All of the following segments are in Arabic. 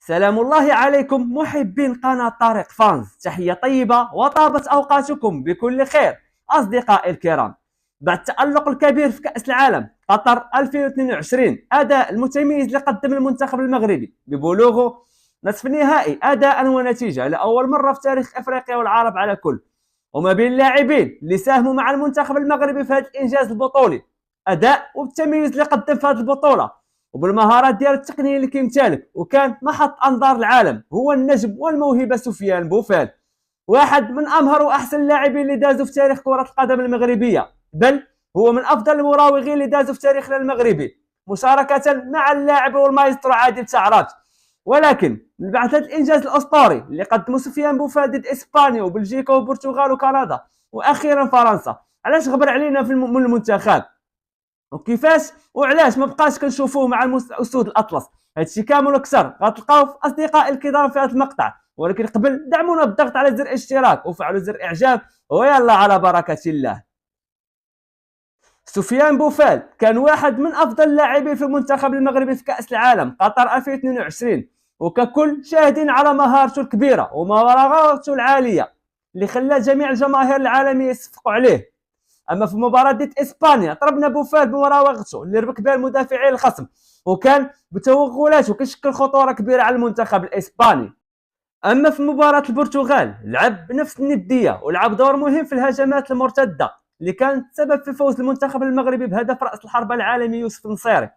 سلام الله عليكم محبين قناة طارق فانز، تحية طيبة وطابت أوقاتكم بكل خير. أصدقائي الكرام، بعد التألق الكبير في كأس العالم قطر 2022، أداء المتميز اللي قدم المنتخب المغربي ببلوغه نصف النهائي أداء ونتيجة لأول مرة في تاريخ أفريقيا والعرب على كل، وما بين اللاعبين اللي ساهموا مع المنتخب المغربي في هذا الإنجاز البطولي، أداء وبالتميز اللي قدم في هذه البطولة وبالمهارات ديال التقنيه اللي كيمتلك، وكان محط انظار العالم هو النجم والموهبه سفيان بوفال، واحد من امهر واحسن اللاعبين اللي دازوا في تاريخ كره القدم المغربيه، بل هو من افضل المراوغين اللي دازوا في تاريخنا المغربي، مشاركه مع اللاعب والمايسترو عادل تعرات. ولكن من بعد هذا الانجاز الاسطوري اللي قدمه سفيان بوفال ضد اسبانيا وبلجيكا وبرتغال وكندا واخيرا فرنسا، علاش غبر علينا من المنتخب؟ وكيفاش وعلاش ما بقاش كنشوفوه مع الاسود الاطلس؟ هادشي كامل اكثر غتلقاوه في اصدقائي الكرام في هذا المقطع، ولكن قبل دعمونا بالضغط على زر اشتراك وفعلوا زر اعجاب، ويلا على بركه الله. سفيان بوفال كان واحد من افضل اللاعبين في المنتخب المغربي في كاس العالم قطر 2022، وككل شاهدين على مهارته الكبيره ومهاراته العاليه اللي خلى جميع الجماهير العالميه يصفقوا عليه. اما في مباراه ضد اسبانيا طربنا بوفال بمراوغته اللي ربك بها المدافعين الخصم، وكان بتوغلاته كيشكل خطوره كبيره على المنتخب الاسباني. اما في مباراه البرتغال لعب بنفس النديه ولعب دور مهم في الهجمات المرتده اللي كانت سبب في فوز المنتخب المغربي بهدف راس الحربه العالمي يوسف النصيري.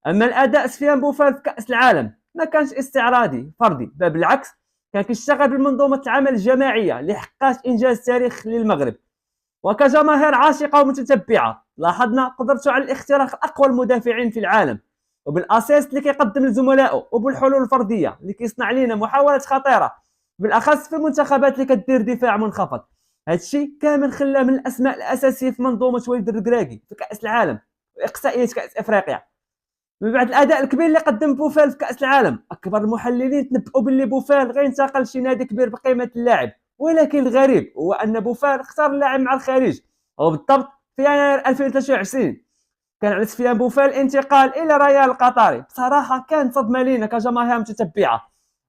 اما الاداء سفيان بوفال في كاس العالم ما كانش استعراضي فردي، بل بالعكس كان كيشتغل بمنظومه العمل الجماعيه اللي حققت انجاز تاريخي للمغرب. وكجماهير عاشقه ومتتبعه لاحظنا قدرته على الاختراق اقوى المدافعين في العالم، وبالاسيست اللي كيقدم لزملائه، وبالحلول الفرديه اللي كيصنع لنا محاولات خطيره بالاخص في المنتخبات اللي كدير دفاع منخفض. هادشي كامل خلاه من الاسماء الاساسيه في منظومه وليد الركراكي في كاس العالم واقصائيه كاس افريقيا. من بعد الاداء الكبير اللي قدم بوفال في كاس العالم، اكبر المحللين تنبؤوا باللي بوفال غينتقل لشي نادي كبير بقيمه اللاعب، ولكن الغريب هو ان بوفال اختار اللاعب مع الخارج، وبالضبط في يناير 2023 كان على سفيان بوفال الانتقال الى ريال القطري. بصراحه كان صدمه لينا كجماهير متتبعه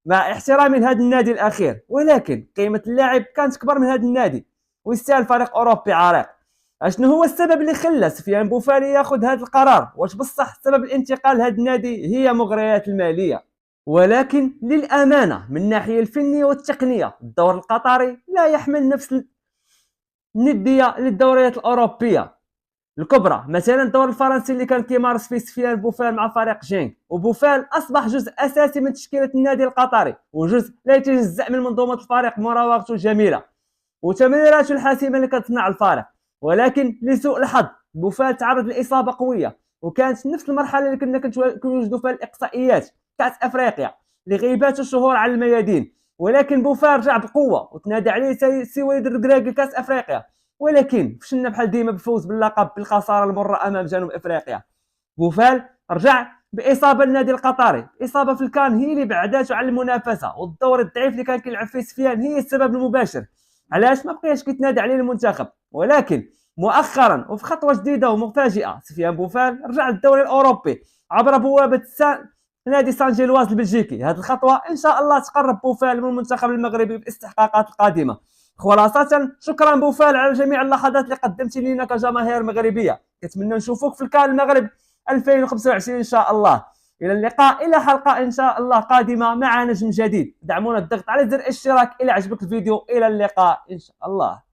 مع احترامي لهذا النادي الاخير، ولكن قيمه اللاعب كانت اكبر من هذا النادي ويستاهل فريق اوروبي عريق. اشنو هو السبب اللي خلى سفيان بوفال ياخذ هذا القرار؟ واش بصح سبب الانتقال لهذا النادي هي مغريات الماليه؟ ولكن للامانه من الناحيه الفنيه والتقنيه الدور القطري لا يحمل نفس النديه للدوريات الاوروبيه الكبرى، مثلا الدور الفرنسي اللي كان كيمارس فيه سفيان بوفال مع فريق جينك، وبوفال اصبح جزء اساسي من تشكيله النادي القطري وجزء لا يتجزا من منظومه الفريق بمراوغته الجميله وتمريراته الحاسمه اللي كتصنع الفارق. ولكن لسوء الحظ بوفال تعرض لاصابه قويه، وكانت نفس المرحله اللي كنا كنوجدوا فيها الاقصائيات كاس افريقيا لغيبات شهور على الميادين. ولكن بوفال رجع بقوه وتنادى عليه سي وليد الركراكي كاس افريقيا، ولكن فشلنا بحال ديما بالفوز باللقب بالخساره المره امام جنوب افريقيا. بوفال رجع باصابه للنادي القطري، اصابه في الكان هي اللي بعداته عن المنافسه، والدور الضعيف اللي كان كيلعب فيه سفيان هي السبب المباشر علاش ما بقياش كيتنادى عليه المنتخب. ولكن مؤخرا وفي خطوه جديده ومفاجئه سفيان بوفال رجع للدوري الاوروبي عبر بوابه نادي سان جيلواز البلجيكي. هذه الخطوه ان شاء الله تقرب بوفال من المنتخب المغربي بالاستحقاقات القادمه. خلاصه شكرا بوفال على جميع اللحظات اللي قدمت لنا كجماهير مغربيه، كنتمنى نشوفوك في الكان المغرب 2025 ان شاء الله. الى اللقاء، الى حلقه ان شاء الله قادمه مع نجم جديد. دعمونا بالضغط على زر الاشتراك الى عجبك الفيديو. الى اللقاء ان شاء الله.